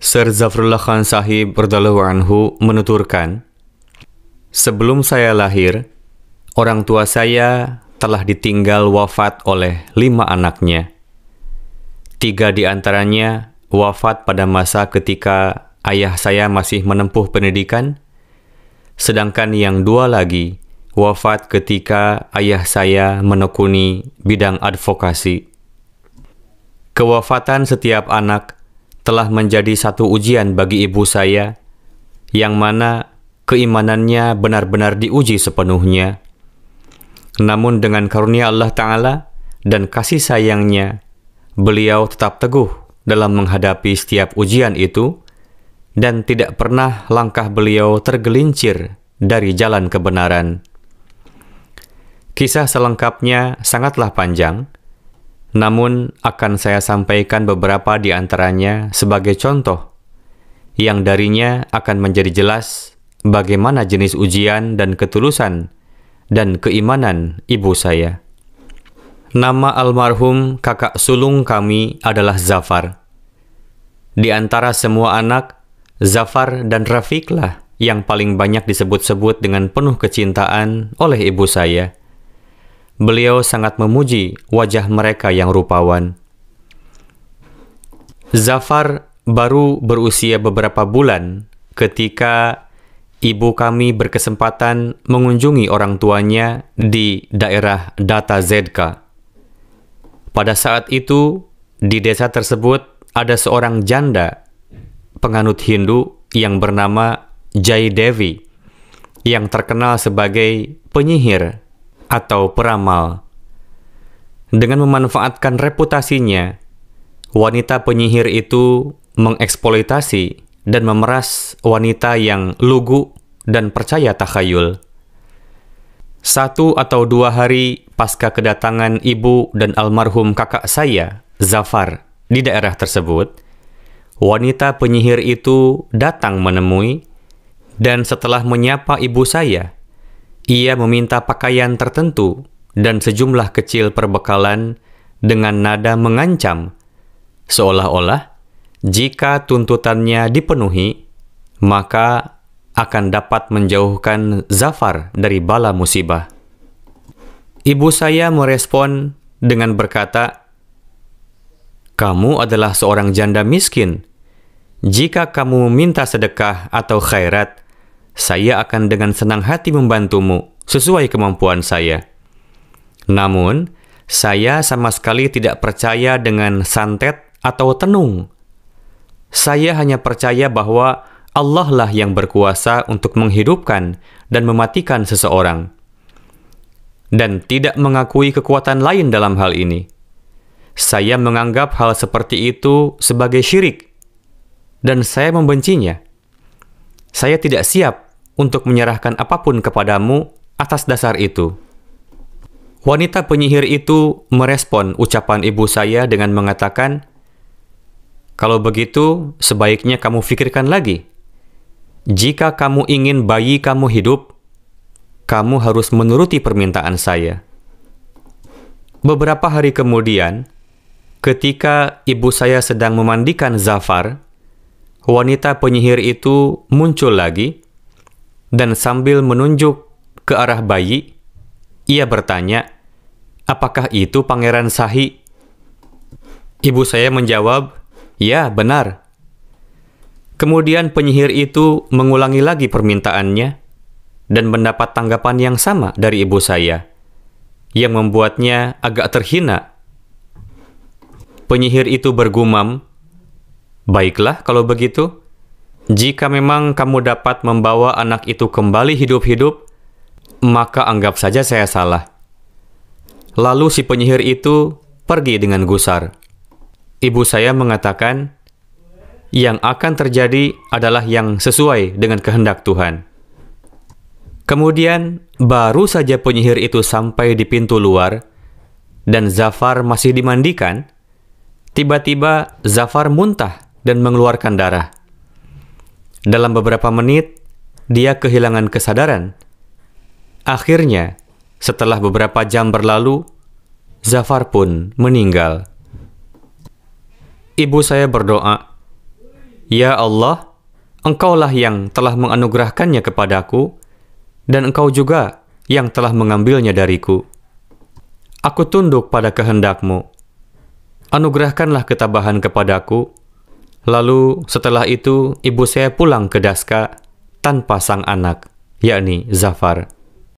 Sir Zafrullah Khan Sahib radhiyallahu anhu menuturkan, sebelum saya lahir, orang tua saya telah ditinggal wafat oleh 5 anaknya. 3 di antaranya wafat pada masa ketika ayah saya masih menempuh pendidikan, sedangkan yang 2 lagi wafat ketika ayah saya menekuni bidang advokasi. Kewafatan setiap anak telah menjadi satu ujian bagi ibu saya, yang mana keimanannya benar-benar diuji sepenuhnya. Namun dengan karunia Allah Ta'ala dan kasih sayangnya, beliau tetap teguh dalam menghadapi setiap ujian itu, dan tidak pernah langkah beliau tergelincir dari jalan kebenaran. Kisah selengkapnya sangatlah panjang, namun akan saya sampaikan beberapa di antaranya sebagai contoh, yang darinya akan menjadi jelas bagaimana jenis ujian dan ketulusan dan keimanan ibu saya. Nama almarhum kakak sulung kami adalah Zafar. Di antara semua anak, Zafar dan Rafiqlah yang paling banyak disebut-sebut dengan penuh kecintaan oleh ibu saya. Beliau sangat memuji wajah mereka yang rupawan. Zafar baru berusia beberapa bulan ketika ibu kami berkesempatan mengunjungi orang tuanya di daerah Data Zedka. Pada saat itu, di desa tersebut ada seorang janda penganut Hindu yang bernama Jai Devi, yang terkenal sebagai penyihir atau peramal. Dengan memanfaatkan reputasinya, wanita penyihir itu mengeksploitasi dan memeras wanita yang lugu dan percaya takhayul. 1 atau 2 hari pasca kedatangan ibu dan almarhum kakak saya, Zafar, di daerah tersebut, wanita penyihir itu datang menemui, dan setelah menyapa ibu saya, ia meminta pakaian tertentu dan sejumlah kecil perbekalan dengan nada mengancam, seolah-olah jika tuntutannya dipenuhi, maka akan dapat menjauhkan Zafar dari bala musibah. Ibu saya merespon dengan berkata, "Kamu adalah seorang janda miskin. Jika kamu minta sedekah atau khairat, saya akan dengan senang hati membantumu sesuai kemampuan saya. Namun, saya sama sekali tidak percaya dengan santet atau tenung. Saya hanya percaya bahwa Allah lah yang berkuasa untuk menghidupkan dan mematikan seseorang, dan tidak mengakui kekuatan lain dalam hal ini. Saya menganggap hal seperti itu sebagai syirik, dan saya membencinya. Saya tidak siap untuk menyerahkan apapun kepadamu atas dasar itu." Wanita penyihir itu merespon ucapan ibu saya dengan mengatakan, "Kalau begitu, sebaiknya kamu pikirkan lagi. Jika kamu ingin bayi kamu hidup, kamu harus menuruti permintaan saya." Beberapa hari kemudian, ketika ibu saya sedang memandikan Zafar, wanita penyihir itu muncul lagi, dan sambil menunjuk ke arah bayi, ia bertanya, "Apakah itu Pangeran Sahi?" Ibu saya menjawab, "Ya, benar." Kemudian penyihir itu mengulangi lagi permintaannya, dan mendapat tanggapan yang sama dari ibu saya, yang membuatnya agak terhina. Penyihir itu bergumam, "Baiklah kalau begitu. Jika memang kamu dapat membawa anak itu kembali hidup-hidup, maka anggap saja saya salah." Lalu si penyihir itu pergi dengan gusar. Ibu saya mengatakan, yang akan terjadi adalah yang sesuai dengan kehendak Tuhan. Kemudian, baru saja penyihir itu sampai di pintu luar, dan Zafar masih dimandikan, tiba-tiba Zafar muntah dan mengeluarkan darah. Dalam beberapa menit, dia kehilangan kesadaran. Akhirnya, setelah beberapa jam berlalu, Zafar pun meninggal. Ibu saya berdoa, Ya Allah, Engkaulah yang telah menganugerahkannya kepadaku, dan Engkau juga yang telah mengambilnya dariku. Aku tunduk pada kehendak-Mu. Anugerahkanlah ketabahan kepadaku. Lalu setelah itu, ibu saya pulang ke Daska tanpa sang anak, yakni Zafar.